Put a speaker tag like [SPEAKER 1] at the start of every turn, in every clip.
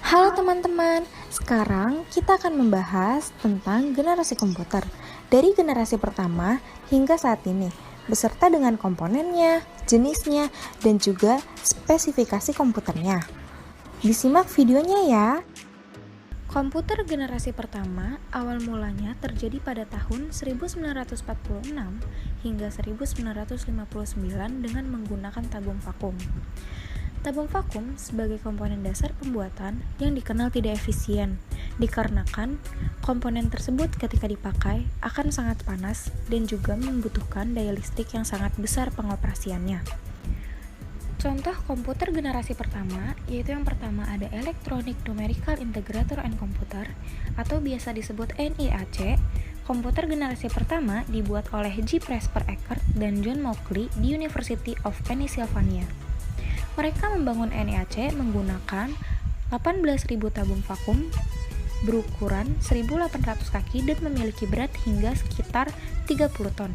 [SPEAKER 1] Halo teman-teman, sekarang kita akan membahas tentang generasi komputer dari generasi pertama hingga saat ini, beserta dengan komponennya, jenisnya, dan juga spesifikasi komputernya. Disimak videonya ya. Komputer generasi pertama awal mulanya terjadi pada tahun 1946 hingga 1959 dengan menggunakan tabung vakum. Tabung vakum sebagai komponen dasar pembuatan yang dikenal tidak efisien, dikarenakan komponen tersebut ketika dipakai akan sangat panas dan juga membutuhkan daya listrik yang sangat besar pengoperasiannya. Contoh komputer generasi pertama, yaitu yang pertama ada Electronic Numerical Integrator and Computer, atau biasa disebut NIAC. Komputer generasi pertama dibuat oleh J. Presper Eckert dan John Mauchly di University of Pennsylvania. Mereka membangun NIAC menggunakan 18.000 tabung vakum berukuran 1.800 kaki dan memiliki berat hingga sekitar 30 ton.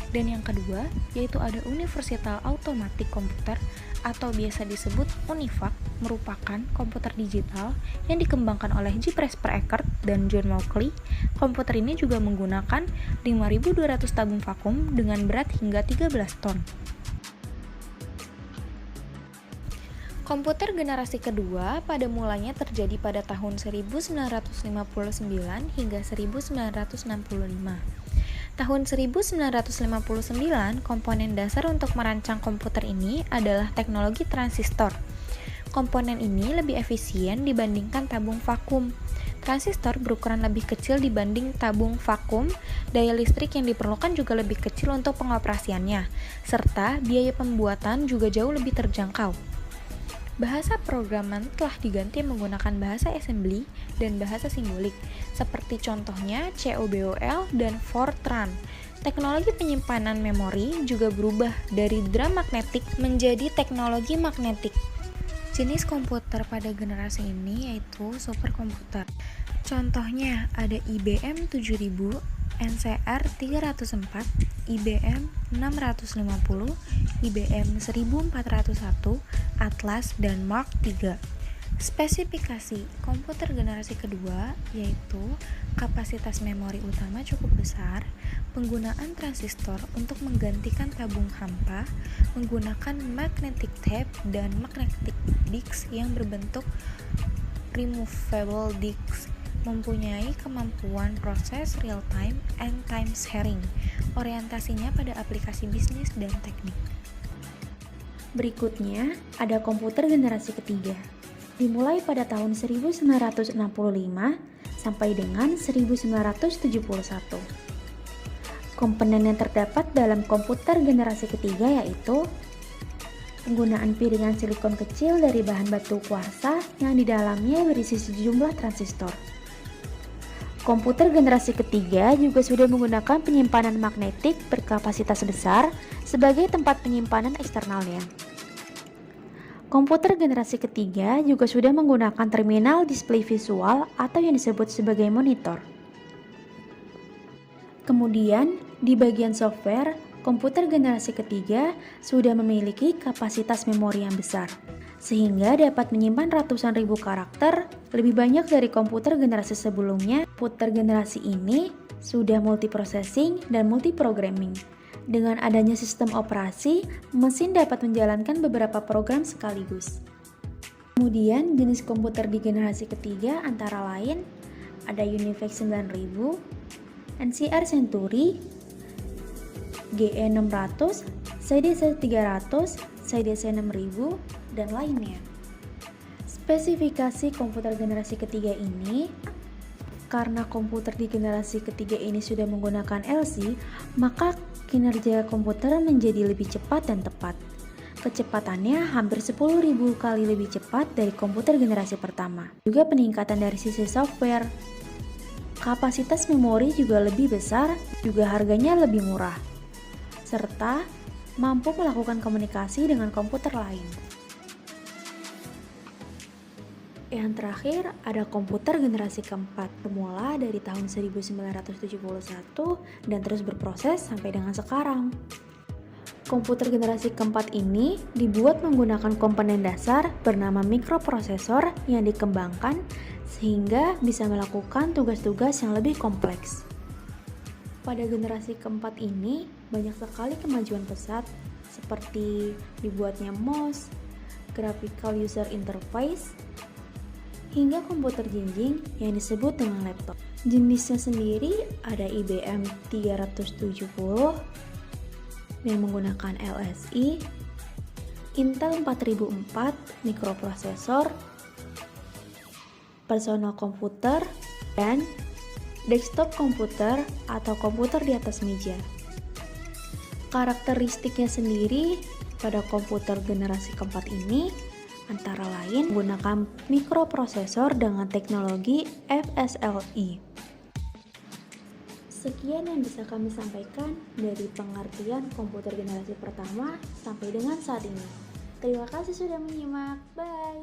[SPEAKER 1] Dan yang kedua, yaitu ada Universal Automatic Computer atau biasa disebut UNIVAC, merupakan komputer digital yang dikembangkan oleh J. Presper Eckert dan John Mauchly. Komputer ini juga menggunakan 5.200 tabung vakum dengan berat hingga 13 ton. Komputer generasi kedua pada mulanya terjadi pada tahun 1959 hingga 1965. Tahun 1959, komponen dasar untuk merancang komputer ini adalah teknologi transistor. Komponen ini lebih efisien dibandingkan tabung vakum. Transistor berukuran lebih kecil dibanding tabung vakum, daya listrik yang diperlukan juga lebih kecil untuk pengoperasiannya, serta biaya pembuatan juga jauh lebih terjangkau. Bahasa programan telah diganti menggunakan bahasa assembly dan bahasa simbolik, seperti contohnya COBOL dan Fortran. Teknologi penyimpanan memori juga berubah dari drum magnetik menjadi teknologi magnetik. Jenis komputer pada generasi ini yaitu superkomputer. Contohnya ada IBM 7000, NCR 304, IBM 650, IBM 1401, Atlas, dan Mark III. Spesifikasi komputer generasi kedua yaitu kapasitas memori utama cukup besar, penggunaan transistor untuk menggantikan tabung hampa, menggunakan magnetic tape dan magnetic disks yang berbentuk removable disks, mempunyai kemampuan proses real-time and time sharing, orientasinya pada aplikasi bisnis dan teknik. Berikutnya, ada komputer generasi ketiga. Dimulai pada tahun 1965 sampai dengan 1971. Komponen yang terdapat dalam komputer generasi ketiga yaitu penggunaan piringan silikon kecil dari bahan batu kuarsa yang di dalamnya berisi sejumlah transistor. Komputer generasi ketiga juga sudah menggunakan penyimpanan magnetik berkapasitas besar sebagai tempat penyimpanan eksternalnya. Komputer generasi ketiga juga sudah menggunakan terminal display visual atau yang disebut sebagai monitor. Kemudian, di bagian software, komputer generasi ketiga sudah memiliki kapasitas memori yang besar, sehingga dapat menyimpan ratusan ribu karakter, lebih banyak dari komputer generasi sebelumnya. Komputer generasi ini sudah multiprocessing dan multiprogramming. Dengan adanya sistem operasi, mesin dapat menjalankan beberapa program sekaligus. Kemudian, jenis komputer di generasi ketiga antara lain ada UNIVAC 9000, NCR Century, GE600, CDC 300, CDC 6000, dan lainnya. Spesifikasi komputer generasi ketiga ini, karena komputer di generasi ketiga ini sudah menggunakan LC, maka kinerja komputer menjadi lebih cepat dan tepat. Kecepatannya hampir 10.000 kali lebih cepat dari komputer generasi pertama. Juga peningkatan dari sisi software. Kapasitas memori juga lebih besar, juga harganya lebih murah, serta mampu melakukan komunikasi dengan komputer lain. Yang terakhir, ada komputer generasi keempat, bermula dari tahun 1971 dan terus berproses sampai dengan sekarang. Komputer generasi keempat ini dibuat menggunakan komponen dasar bernama mikroprosesor yang dikembangkan sehingga bisa melakukan tugas-tugas yang lebih kompleks. Pada generasi keempat ini, banyak sekali kemajuan pesat seperti dibuatnya mouse, graphical user interface, hingga komputer jinjing yang disebut dengan laptop. Jenisnya sendiri ada IBM 370 yang menggunakan LSI, Intel 4004 mikroprosesor, personal komputer, dan desktop komputer atau komputer di atas meja. Karakteristiknya sendiri pada komputer generasi keempat ini antara lain menggunakan mikroprosesor dengan teknologi FSLI. Sekian yang bisa kami sampaikan dari pengertian komputer generasi pertama sampai dengan saat ini. Terima kasih sudah menyimak. Bye.